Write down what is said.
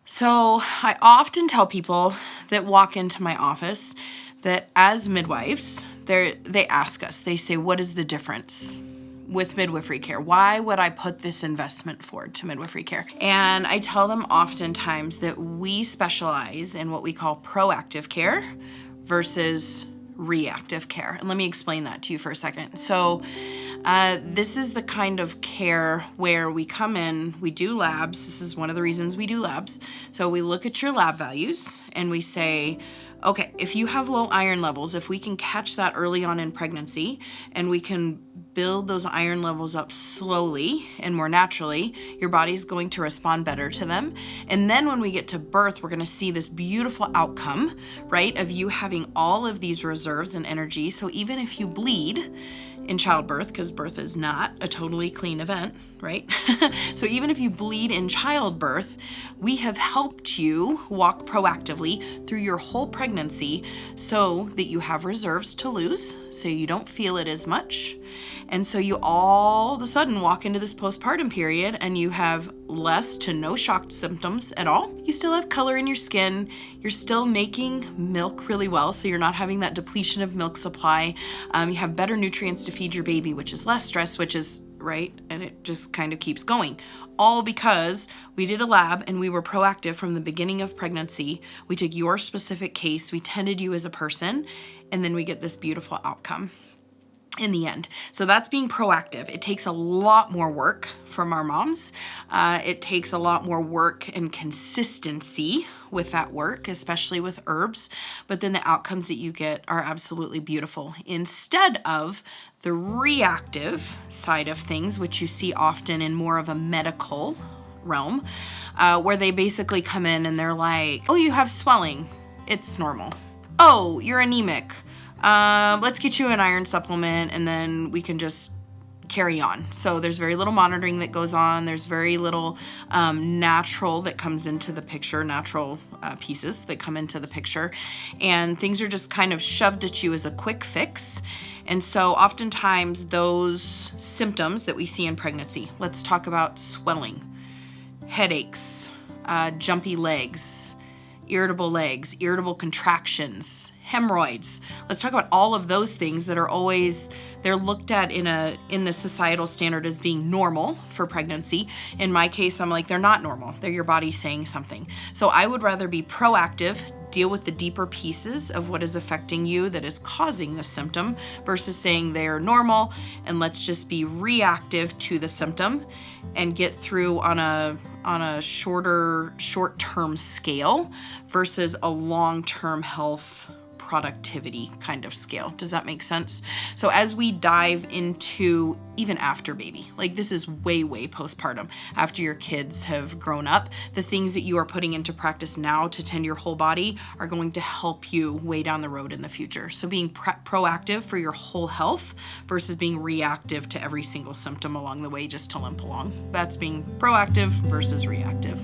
So I often tell people that walk into my office that as midwives, they ask us, they say, what is the difference with midwifery care? Why would I put this investment forward to midwifery care? And I tell them oftentimes that we specialize in what we call proactive care versus reactive care. And let me explain that to you for a second. So this is the kind of care where we come in, we do labs. This is one of the reasons we do labs. So we look at your lab values and we say, okay, if you have low iron levels, if we can catch that early on in pregnancy and we can build those iron levels up slowly and more naturally, your body's going to respond better to them. And then when we get to birth, we're going to see this beautiful outcome, right, of you having all of these reserves and energy. So even if you bleed in childbirth, because birth is not a totally clean event, right? So even if you bleed in childbirth, we have helped you walk proactively through your whole pregnancy so that you have reserves to lose, so you don't feel it as much. And so you all of a sudden walk into this postpartum period and you have less to no shock symptoms at all. You still have color in your skin. You're still making milk really well, so you're not having that depletion of milk supply. You have better nutrients to feed your baby, which is less stress, which is right, and it just kind of keeps going. All because we did a lab and we were proactive from the beginning of pregnancy. We took your specific case, we tended you as a person, and then we get this beautiful outcome in the end. So that's being proactive. It takes a lot more work from our moms. It takes a lot more work and consistency with that work, especially with herbs. But then the outcomes that you get are absolutely beautiful. Instead of the reactive side of things, which you see often in more of a medical realm, where they basically come in and they're like, oh, you have swelling. It's normal. Oh, you're anemic. Let's get you an iron supplement and then we can just carry on. So there's very little monitoring that goes on. There's very little natural that comes into the picture, natural pieces that come into the picture. And things are just kind of shoved at you as a quick fix. And so oftentimes those symptoms that we see in pregnancy, let's talk about swelling, headaches, jumpy legs, irritable contractions, hemorrhoids. Let's talk about all of those things that are always, they're looked at in the societal standard as being normal for pregnancy. In my case, I'm like, they're not normal. They're your body saying something. So I would rather be proactive, deal with the deeper pieces of what is affecting you that is causing the symptom versus saying they're normal and let's just be reactive to the symptom and get through on a short-term scale versus a long-term health productivity kind of scale. Does that make sense? So as we dive into even after baby, like this is way postpartum, after your kids have grown up, the things that you are putting into practice now to tend your whole body are going to help you way down the road in the future. So being proactive for your whole health versus being reactive to every single symptom along the way just to limp along. That's being proactive versus reactive.